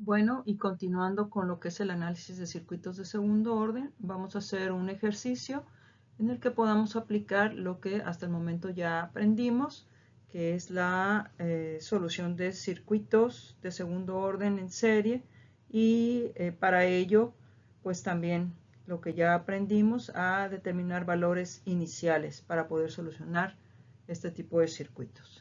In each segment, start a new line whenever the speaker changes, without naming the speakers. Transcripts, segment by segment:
Bueno, y continuando con lo que es el análisis de circuitos de segundo orden, vamos a hacer un ejercicio en el que podamos aplicar lo que hasta el momento ya aprendimos, que es la solución de circuitos de segundo orden en serie, y para ello, pues también lo que ya aprendimos a determinar valores iniciales para poder solucionar este tipo de circuitos.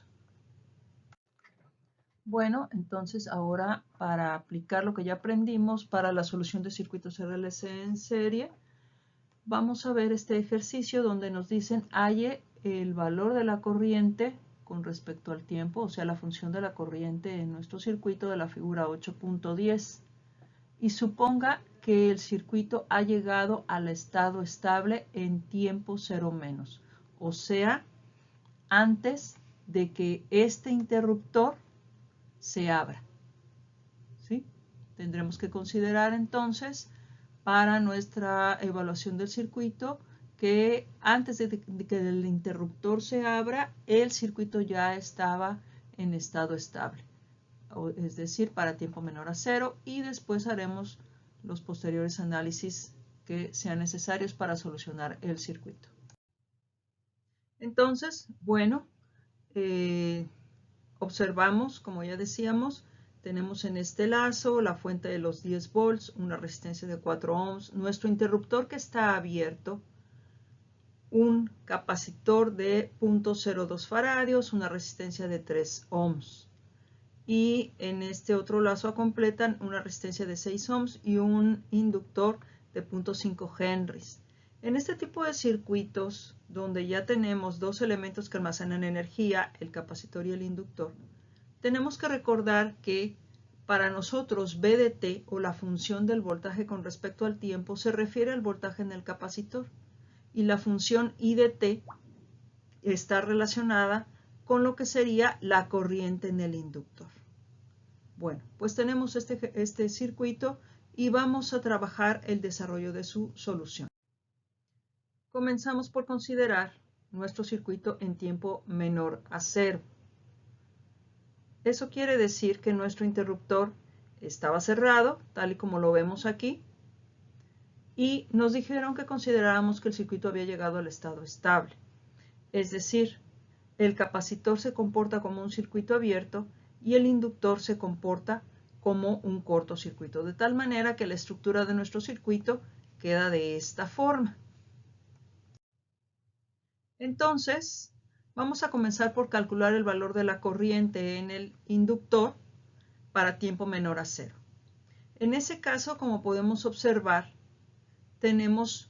Bueno, entonces ahora para aplicar lo que ya aprendimos para la solución de circuitos RLC en serie, vamos a ver este ejercicio donde nos dicen halle el valor de la corriente con respecto al tiempo, o sea, la función de la corriente en nuestro circuito de la figura 8.10, y suponga que el circuito ha llegado al estado estable en tiempo cero menos, o sea, antes de que este interruptor se abra. ¿Sí? Tendremos que considerar entonces para nuestra evaluación del circuito que antes de que el interruptor se abra, el circuito ya estaba en estado estable, es decir, para tiempo menor a cero, y después haremos los posteriores análisis que sean necesarios para solucionar el circuito. Entonces, bueno, observamos, como ya decíamos, tenemos en este lazo la fuente de los 10 volts, una resistencia de 4 ohms, nuestro interruptor que está abierto, un capacitor de 0.02 faradios, una resistencia de 3 ohms. Y en este otro lazo completan una resistencia de 6 ohms y un inductor de 0.5 henrys. En este tipo de circuitos, donde ya tenemos dos elementos que almacenan energía, el capacitor y el inductor, tenemos que recordar que para nosotros B de T, o la función del voltaje con respecto al tiempo, se refiere al voltaje en el capacitor, y la función I de T está relacionada con lo que sería la corriente en el inductor. Bueno, pues tenemos este circuito y vamos a trabajar el desarrollo de su solución. Comenzamos por considerar nuestro circuito en tiempo menor a cero. Eso quiere decir que nuestro interruptor estaba cerrado, tal y como lo vemos aquí, y nos dijeron que consideráramos que el circuito había llegado al estado estable. Es decir, el capacitor se comporta como un circuito abierto y el inductor se comporta como un cortocircuito, de tal manera que la estructura de nuestro circuito queda de esta forma. Entonces, vamos a comenzar por calcular el valor de la corriente en el inductor para tiempo menor a cero. En ese caso, como podemos observar, tenemos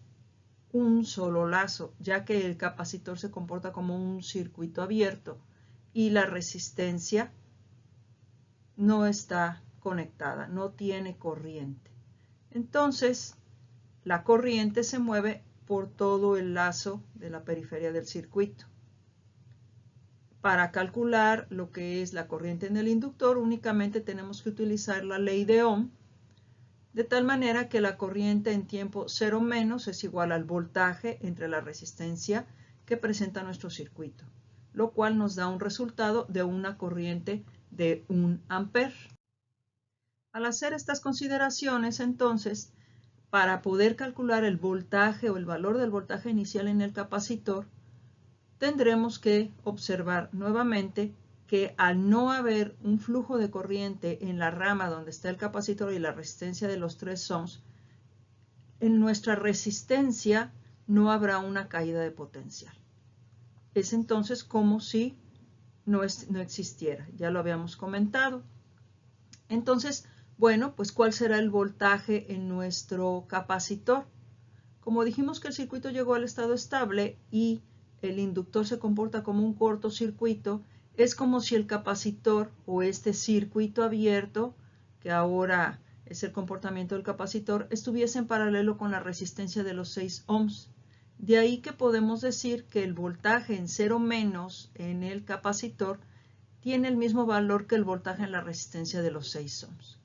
un solo lazo, ya que el capacitor se comporta como un circuito abierto y la resistencia no está conectada, no tiene corriente. Entonces, la corriente se mueve por todo el lazo de la periferia del circuito. Para calcular lo que es la corriente en el inductor, únicamente tenemos que utilizar la ley de Ohm, de tal manera que la corriente en tiempo cero menos es igual al voltaje entre la resistencia que presenta nuestro circuito, lo cual nos da un resultado de una corriente de 1 amper. Al hacer estas consideraciones, entonces, para poder calcular el voltaje o el valor del voltaje inicial en el capacitor, tendremos que observar nuevamente que al no haber un flujo de corriente en la rama donde está el capacitor y la resistencia de los 3 ohms, en nuestra resistencia no habrá una caída de potencial. Es entonces como si no existiera, ya lo habíamos comentado. Entonces, bueno, pues ¿cuál será el voltaje en nuestro capacitor? Como dijimos que el circuito llegó al estado estable y el inductor se comporta como un cortocircuito, es como si el capacitor o este circuito abierto, que ahora es el comportamiento del capacitor, estuviese en paralelo con la resistencia de los 6 ohms. De ahí que podemos decir que el voltaje en cero menos en el capacitor tiene el mismo valor que el voltaje en la resistencia de los 6 ohms.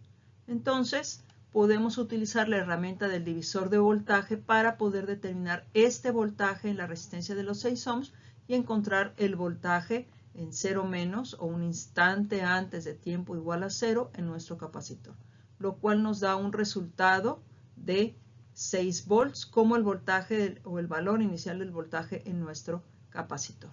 Entonces, podemos utilizar la herramienta del divisor de voltaje para poder determinar este voltaje en la resistencia de los 6 ohms y encontrar el voltaje en cero menos o un instante antes de tiempo igual a cero en nuestro capacitor. lo cual nos da un resultado de 6 volts como el voltaje o el valor inicial del voltaje en nuestro capacitor.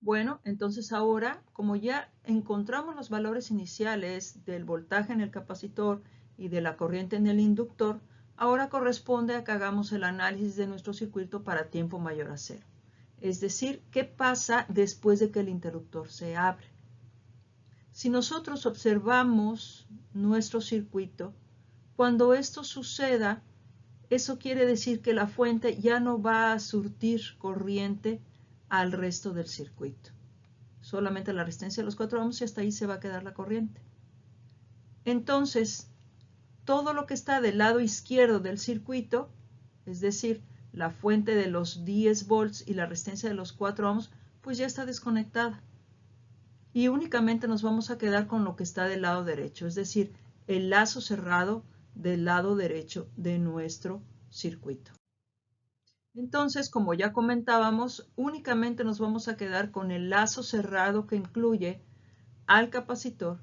Bueno, entonces ahora, como ya encontramos los valores iniciales del voltaje en el capacitor y de la corriente en el inductor, ahora corresponde a que hagamos el análisis de nuestro circuito para tiempo mayor a cero. Es decir, ¿qué pasa después de que el interruptor se abre? Si nosotros observamos nuestro circuito, cuando esto suceda, eso quiere decir que la fuente ya no va a surtir corriente al resto del circuito. Solamente la resistencia de los 4 ohms y hasta ahí se va a quedar la corriente. Entonces, todo lo que está del lado izquierdo del circuito, es decir, la fuente de los 10 volts y la resistencia de los 4 ohms, pues ya está desconectada. Y únicamente nos vamos a quedar con lo que está del lado derecho, es decir, el lazo cerrado del lado derecho de nuestro circuito. Entonces, como ya comentábamos, únicamente nos vamos a quedar con el lazo cerrado que incluye al capacitor,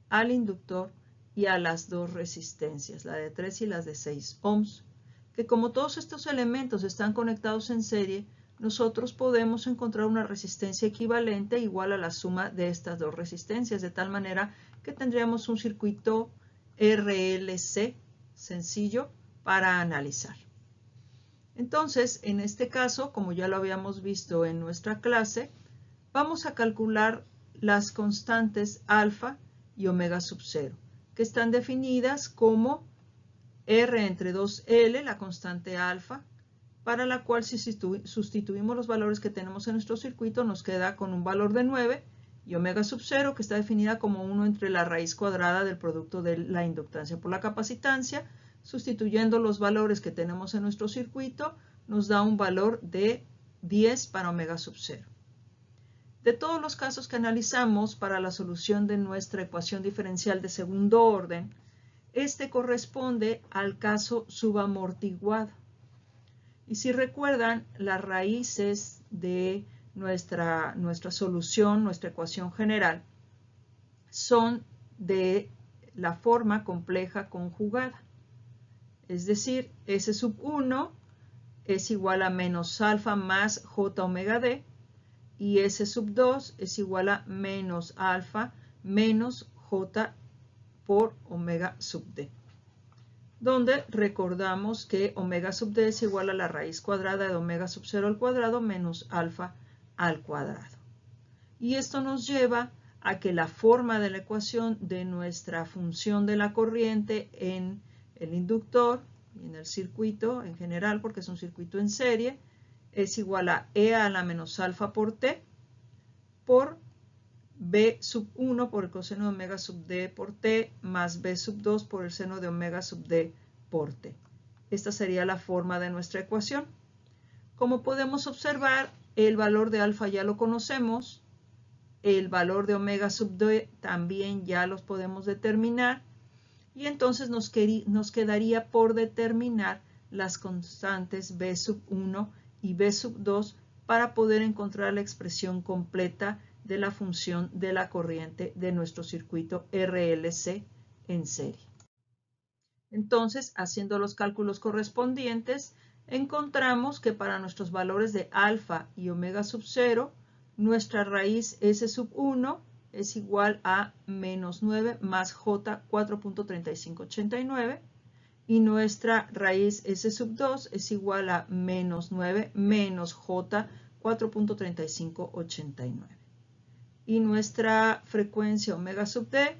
al inductor y a las dos resistencias, la de 3 y las de 6 ohms, que como todos estos elementos están conectados en serie, nosotros podemos encontrar una resistencia equivalente igual a la suma de estas dos resistencias, de tal manera que tendríamos un circuito RLC sencillo para analizar. Entonces, en este caso, como ya lo habíamos visto en nuestra clase, vamos a calcular las constantes alfa y omega sub 0, que están definidas como R entre 2L, la constante alfa, para la cual si sustituimos los valores que tenemos en nuestro circuito nos queda con un valor de 9, y omega sub 0, que está definida como 1 entre la raíz cuadrada del producto de la inductancia por la capacitancia. Sustituyendo los valores que tenemos en nuestro circuito, nos da un valor de 10 para omega sub 0. De todos los casos que analizamos para la solución de nuestra ecuación diferencial de segundo orden, este corresponde al caso subamortiguado. Y si recuerdan, las raíces de nuestra solución, nuestra ecuación general, son de la forma compleja conjugada. Es decir, S sub 1 es igual a menos alfa más J omega D, y S sub 2 es igual a menos alfa menos J por omega sub D, donde recordamos que omega sub D es igual a la raíz cuadrada de omega sub 0 al cuadrado menos alfa al cuadrado. Y esto nos lleva a que la forma de la ecuación de nuestra función de la corriente en el inductor y en el circuito en general, porque es un circuito en serie, es igual a E a la menos alfa por T por B sub 1 por el coseno de omega sub D por T más B sub 2 por el seno de omega sub D por T. Esta sería la forma de nuestra ecuación. Como podemos observar, el valor de alfa ya lo conocemos, el valor de omega sub D también ya los podemos determinar, y entonces nos quedaría por determinar las constantes B sub 1 y B sub 2 para poder encontrar la expresión completa de la función de la corriente de nuestro circuito RLC en serie. Entonces, haciendo los cálculos correspondientes, encontramos que para nuestros valores de alfa y omega sub 0, nuestra raíz S sub 1 es igual a menos 9 más J 4.3589, y nuestra raíz S sub 2 es igual a menos 9 menos J 4.3589. Y nuestra frecuencia omega sub D,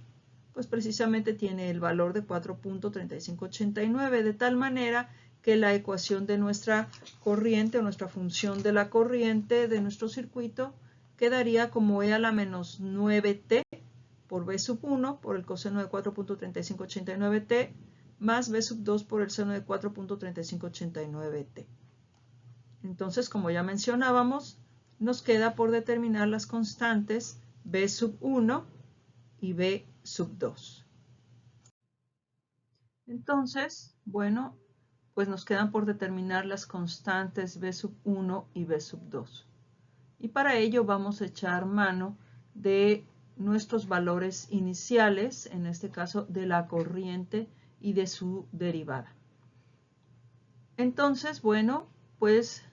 pues precisamente tiene el valor de 4.3589, de tal manera que la ecuación de nuestra corriente o nuestra función de la corriente de nuestro circuito quedaría como E a la menos 9T por B sub 1 por el coseno de 4.3589T más B sub 2 por el seno de 4.3589T. Entonces, como ya mencionábamos, nos queda por determinar las constantes B sub 1 y B sub 2. Entonces, bueno, pues nos quedan por determinar las constantes B sub 1 y B sub 2. Y para ello vamos a echar mano de nuestros valores iniciales, en este caso de la corriente y de su derivada. Entonces, bueno, pues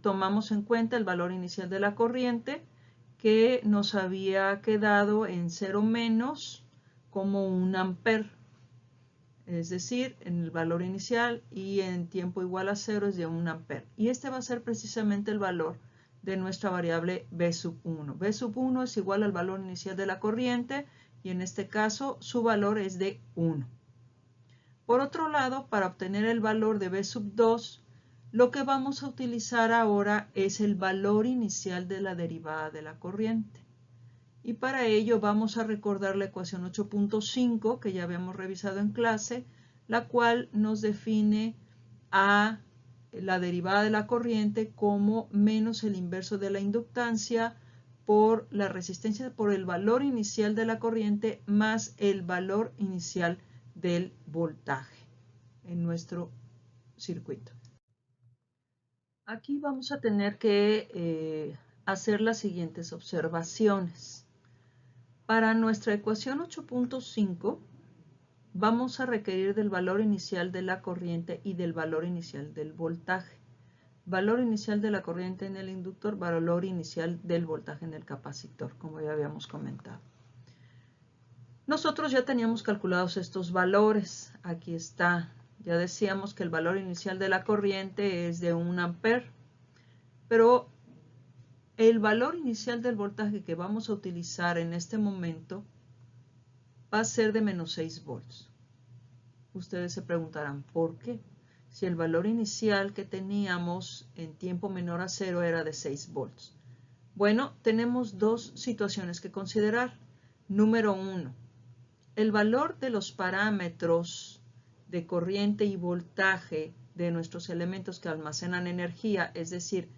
tomamos en cuenta el valor inicial de la corriente, que nos había quedado en 0 menos como 1 amper. Es decir, en el valor inicial y en tiempo igual a 0 es de 1 amper. Y este va a ser precisamente el valor de nuestra variable B sub 1. B sub 1 es igual al valor inicial de la corriente y en este caso su valor es de 1. Por otro lado, para obtener el valor de B sub 2, lo que vamos a utilizar ahora es el valor inicial de la derivada de la corriente. Y para ello vamos a recordar la ecuación 8.5 que ya habíamos revisado en clase, la cual nos define a la derivada de la corriente como menos el inverso de la inductancia por la resistencia por el valor inicial de la corriente más el valor inicial del voltaje en nuestro circuito. Aquí vamos a tener que hacer las siguientes observaciones. Para nuestra ecuación 8.5 vamos a requerir del valor inicial de la corriente y del valor inicial del voltaje. Valor inicial de la corriente en el inductor, valor inicial del voltaje en el capacitor, como ya habíamos comentado. Nosotros ya teníamos calculados estos valores. Aquí está. Ya decíamos que el valor inicial de la corriente es de 1 amper, pero el valor inicial del voltaje que vamos a utilizar en este momento va a ser de menos 6 volts. Ustedes se preguntarán, ¿por qué? Si el valor inicial que teníamos en tiempo menor a 0 era de 6 volts. Bueno, tenemos dos situaciones que considerar. Número 1, el valor de los parámetros de corriente y voltaje de nuestros elementos que almacenan energía, es decir,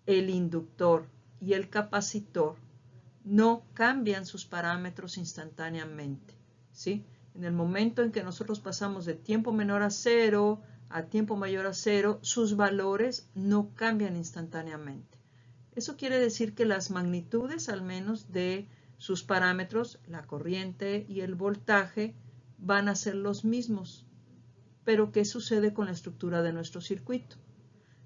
el inductor y el capacitor, no cambian sus parámetros instantáneamente, ¿sí? En el momento en que nosotros pasamos de tiempo menor a 0 a tiempo mayor a 0, sus valores no cambian instantáneamente. Eso quiere decir que las magnitudes, al menos de sus parámetros, la corriente y el voltaje, van a ser los mismos. Pero ¿qué sucede con la estructura de nuestro circuito?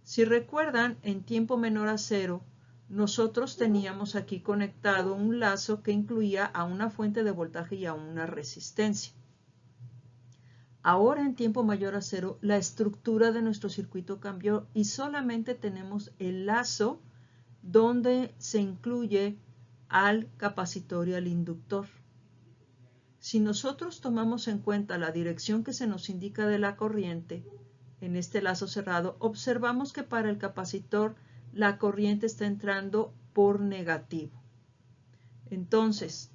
Si recuerdan, en tiempo menor a 0, nosotros teníamos aquí conectado un lazo que incluía a una fuente de voltaje y a una resistencia. Ahora en tiempo mayor a 0, la estructura de nuestro circuito cambió y solamente tenemos el lazo donde se incluye al capacitor y al inductor. Si nosotros tomamos en cuenta la dirección que se nos indica de la corriente, en este lazo cerrado, observamos que para el capacitor la corriente está entrando por negativo. Entonces,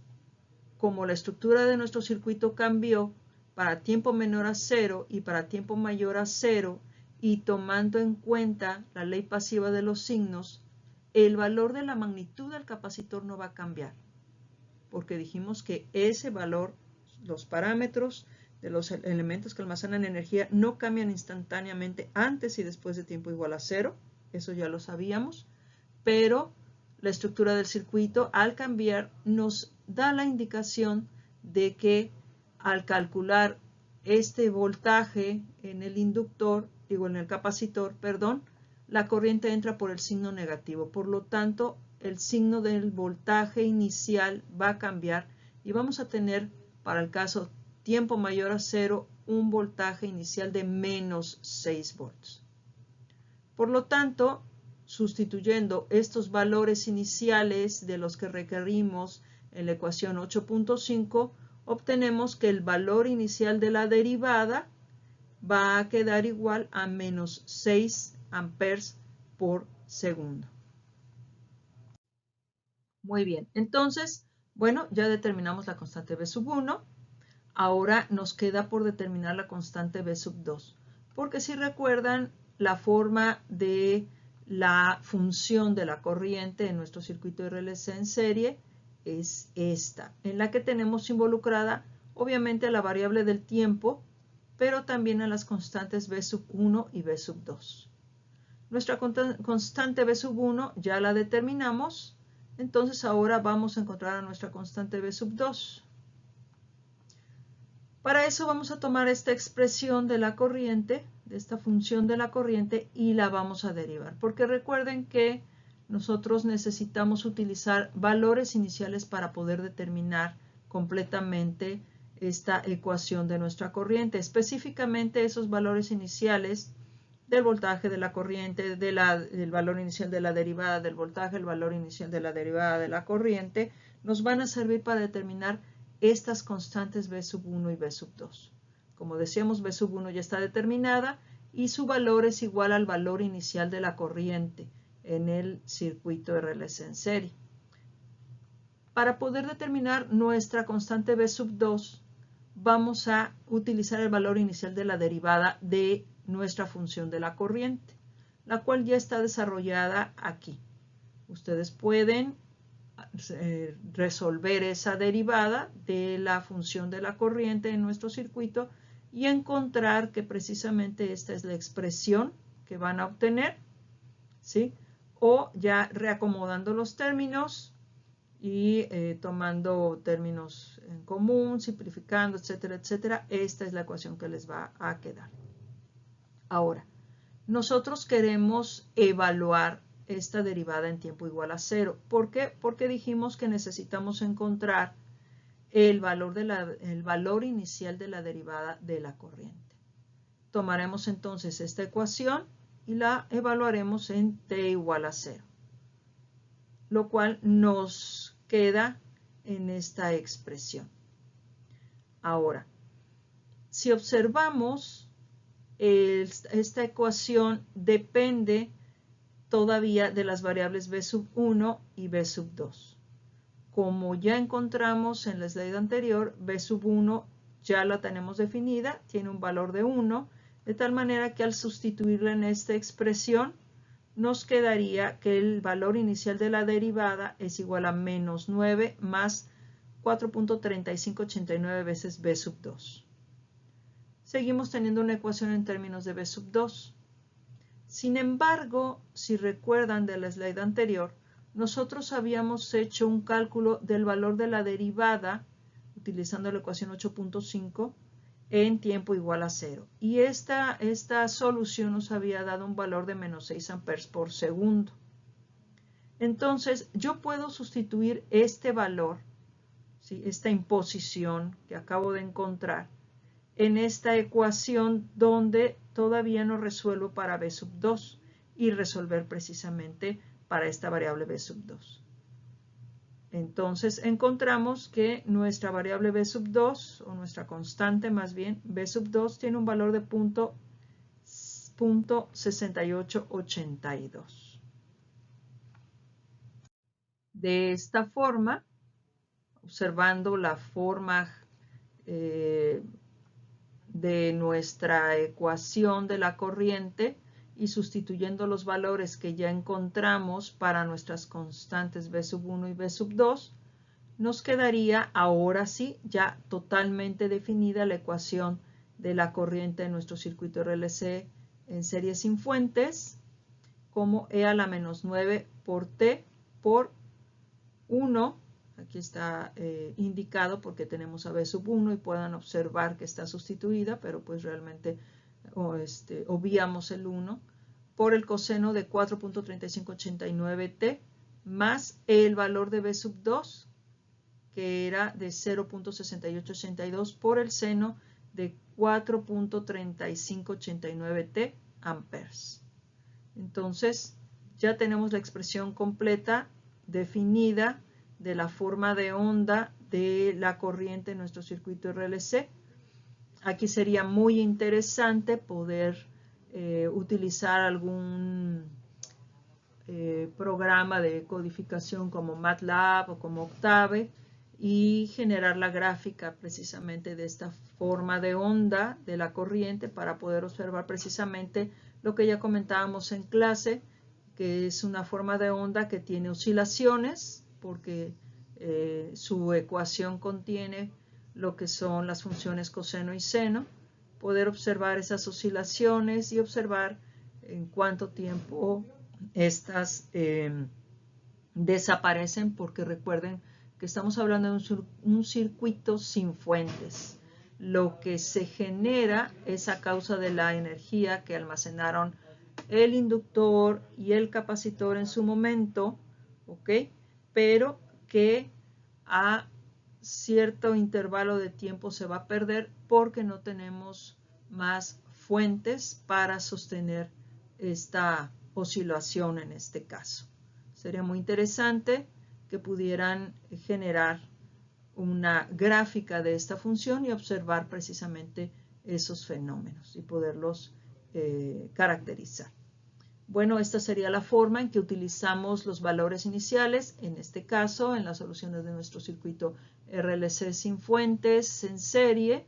como la estructura de nuestro circuito cambió para tiempo menor a 0 y para tiempo mayor a 0, y tomando en cuenta la ley pasiva de los signos, el valor de la magnitud del capacitor no va a cambiar, porque dijimos que ese valor, los parámetros de los elementos que almacenan energía no cambian instantáneamente antes y después de tiempo igual a 0, eso ya lo sabíamos, pero la estructura del circuito al cambiar nos da la indicación de que al calcular este voltaje en el inductor, en el capacitor, perdón, la corriente entra por el signo negativo. Por lo tanto, el signo del voltaje inicial va a cambiar y vamos a tener, para el caso tiempo mayor a 0, un voltaje inicial de menos 6 volts. Por lo tanto, sustituyendo estos valores iniciales de los que requerimos en la ecuación 8.5, obtenemos que el valor inicial de la derivada va a quedar igual a menos 6 amperes por segundo. Muy bien, entonces, bueno, ya determinamos la constante B sub 1. Ahora nos queda por determinar la constante B sub 2. Porque si recuerdan, la forma de la función de la corriente en nuestro circuito RLC en serie es esta, en la que tenemos involucrada obviamente la variable del tiempo, pero también a las constantes B sub 1 y B sub 2. Nuestra constante B sub 1 ya la determinamos, Entonces ahora vamos a encontrar a nuestra constante B sub 2. Para eso vamos a tomar esta expresión de la corriente, de esta función de la corriente, y la vamos a derivar. Porque recuerden que nosotros necesitamos utilizar valores iniciales para poder determinar completamente esta ecuación de nuestra corriente. Específicamente esos valores iniciales del voltaje de la corriente, del valor inicial de la derivada del voltaje, el valor inicial de la derivada de la corriente, nos van a servir para determinar estas constantes B sub 1 y B sub 2. Como decíamos, B sub 1 ya está determinada y su valor es igual al valor inicial de la corriente en el circuito RLC en serie. Para poder determinar nuestra constante B sub 2, vamos a utilizar el valor inicial de la derivada de nuestra función de la corriente, la cual ya está desarrollada aquí. Ustedes pueden resolver esa derivada de la función de la corriente en nuestro circuito y encontrar que precisamente esta es la expresión que van a obtener, ¿sí? O ya reacomodando los términos y tomando términos en común, simplificando, etcétera, etcétera, esta es la ecuación que les va a quedar. Ahora, nosotros queremos evaluar esta derivada en tiempo igual a 0. ¿Por qué? Porque dijimos que necesitamos encontrar el valor inicial de la derivada de la corriente. Tomaremos entonces esta ecuación y la evaluaremos en t igual a 0, lo cual nos queda en esta expresión. Ahora, si observamos, esta ecuación depende todavía de las variables B sub 1 y B sub 2. Como ya encontramos en la slide anterior, B sub 1 ya la tenemos definida, tiene un valor de 1, de tal manera que al sustituirla en esta expresión, nos quedaría que el valor inicial de la derivada es igual a menos 9 más 4.3589 veces B sub 2. Seguimos teniendo una ecuación en términos de B sub 2. Sin embargo, si recuerdan de la slide anterior, nosotros habíamos hecho un cálculo del valor de la derivada utilizando la ecuación 8.5 en tiempo igual a 0. Y esta solución nos había dado un valor de menos 6 amperes por segundo. Entonces, yo puedo sustituir este valor, ¿sí? Esta imposición que acabo de encontrar, en esta ecuación donde todavía no resuelvo para B sub 2 y resolver precisamente para esta variable B sub 2. Entonces encontramos que nuestra variable B sub 2, o nuestra constante más bien, B sub 2 tiene un valor de .6882. De esta forma, observando la forma de nuestra ecuación de la corriente y sustituyendo los valores que ya encontramos para nuestras constantes B sub 1 y B sub 2, nos quedaría ahora sí ya totalmente definida la ecuación de la corriente de nuestro circuito RLC en serie sin fuentes como E a la menos 9 por T por 1. Aquí está indicado porque tenemos a B sub 1 y puedan observar que está sustituida, pero pues realmente obviamos el 1 por el coseno de 4.3589t más el valor de B sub 2, que era de 0.6882 por el seno de 4.3589t amperes. Entonces, ya tenemos la expresión completa definida de la forma de onda de la corriente en nuestro circuito RLC. Aquí sería muy interesante poder utilizar algún programa de codificación como MATLAB o como Octave y generar la gráfica precisamente de esta forma de onda de la corriente para poder observar precisamente lo que ya comentábamos en clase, que es una forma de onda que tiene oscilaciones, porque su ecuación contiene lo que son las funciones coseno y seno, poder observar esas oscilaciones y observar en cuánto tiempo estas desaparecen porque recuerden que estamos hablando de un circuito sin fuentes. Lo que se genera es a causa de la energía que almacenaron el inductor y el capacitor en su momento, ¿ok? Pero que a cierto intervalo de tiempo se va a perder porque no tenemos más fuentes para sostener esta oscilación en este caso. Sería muy interesante que pudieran generar una gráfica de esta función y observar precisamente esos fenómenos y poderlos caracterizar. Bueno, esta sería la forma en que utilizamos los valores iniciales, en este caso, en las soluciones de nuestro circuito RLC sin fuentes en serie,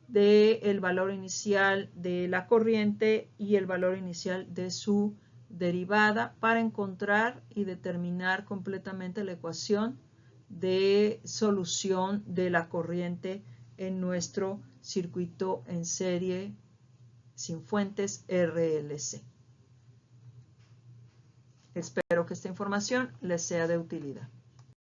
del valor inicial de la corriente y el valor inicial de su derivada para encontrar y determinar completamente la ecuación de solución de la corriente en nuestro circuito en serie sin fuentes RLC. Espero que esta información les sea de utilidad.